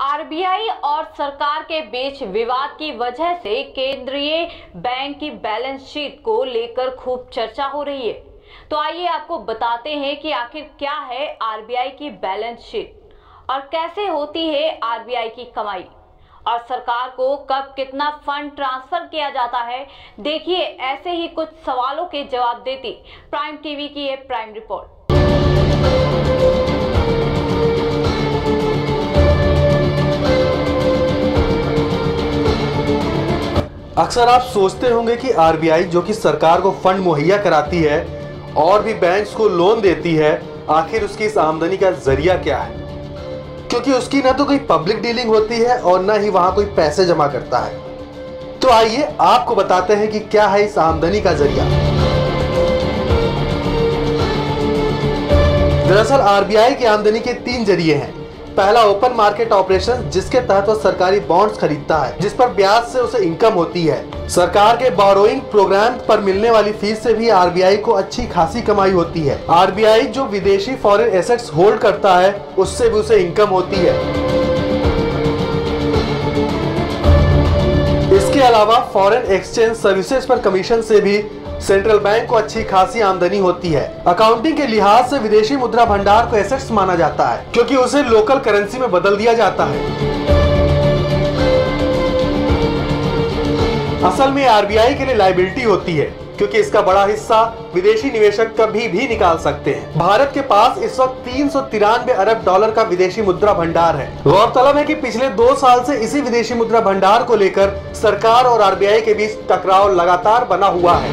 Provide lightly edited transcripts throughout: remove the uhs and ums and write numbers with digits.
RBI और सरकार के बीच विवाद की वजह से केंद्रीय बैंक की बैलेंस शीट को लेकर खूब चर्चा हो रही है। तो आइए आपको बताते हैं कि आखिर क्या है आरबीआई की बैलेंस शीट और कैसे होती है आरबीआई की कमाई और सरकार को कब कितना फंड ट्रांसफर किया जाता है। देखिए, ऐसे ही कुछ सवालों के जवाब देती प्राइम टीवी की ये प्राइम रिपोर्ट। अक्सर आप सोचते होंगे कि आरबीआई जो कि सरकार को फंड मुहैया कराती है और भी बैंक्स को लोन देती है, आखिर उसकी इस आमदनी का जरिया क्या है? क्योंकि उसकी ना तो कोई पब्लिक डीलिंग होती है और ना ही वहां कोई पैसे जमा करता है। तो आइए आपको बताते हैं कि क्या है इस आमदनी का जरिया। दरअसल आरबीआई की आमदनी के 3 जरिए हैं। पहला, ओपन मार्केट ऑपरेशन, जिसके तहत वो सरकारी बॉन्ड्स खरीदता है जिस पर ब्याज से उसे इनकम होती है। सरकार के बोरोइंग प्रोग्राम पर मिलने वाली फीस से भी आरबीआई को अच्छी खासी कमाई होती है। आरबीआई जो विदेशी फॉरेन एसेट्स होल्ड करता है उससे भी उसे इनकम होती है। इसके अलावा फॉरेन एक्सचेंज सर्विसेज पर कमीशन से भी सेंट्रल बैंक को अच्छी खासी आमदनी होती है। अकाउंटिंग के लिहाज से विदेशी मुद्रा भंडार को एसेट्स माना जाता है क्योंकि उसे लोकल करेंसी में बदल दिया जाता है। असल में आरबीआई के लिए लायबिलिटी होती है क्योंकि इसका बड़ा हिस्सा विदेशी निवेशक कभी भी निकाल सकते हैं। भारत के पास इस वक्त 393 अरब डॉलर का विदेशी मुद्रा भंडार है। गौरतलब है कि पिछले 2 साल से इसी विदेशी मुद्रा भंडार को लेकर सरकार और आरबीआई के बीच टकराव लगातार बना हुआ है।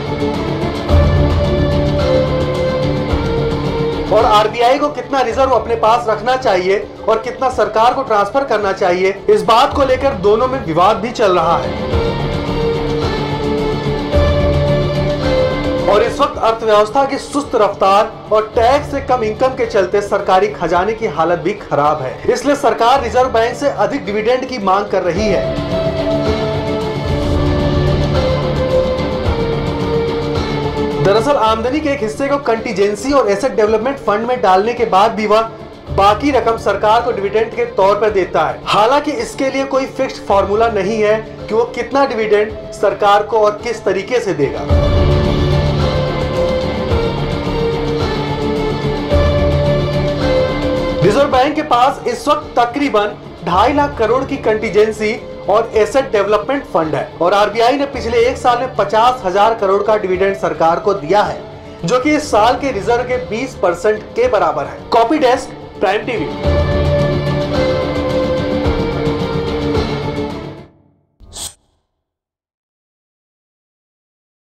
और आरबीआई को कितना रिजर्व अपने पास रखना चाहिए और कितना सरकार को ट्रांसफर करना चाहिए, इस बात को लेकर दोनों में विवाद भी चल रहा है। और इस वक्त अर्थव्यवस्था की सुस्त रफ्तार और टैक्स से कम इनकम के चलते सरकारी खजाने की हालत भी खराब है। इसलिए सरकार रिजर्व बैंक से अधिक डिविडेंड की मांग कर रही है। दरअसल आमदनी के एक हिस्से को कंटीजेंसी और एसेट डेवलपमेंट फंड में डालने के बाद भी वह बाकी रकम सरकार को डिविडेंड के तौर पर देता है। हालांकि इसके लिए कोई फिक्स्ड फॉर्मूला नहीं है कि वो कितना डिविडेंड सरकार को और किस तरीके से देगा। रिजर्व बैंक के पास इस वक्त तकरीबन 2.5 लाख करोड़ की कंटीजेंसी और एसेट डेवलपमेंट फंड है और आरबीआई ने पिछले 1 साल में 50,000 करोड़ का डिविडेंड सरकार को दिया है, जो कि इस साल के रिजर्व के 20% के बराबर है। Copy desk, prime TV.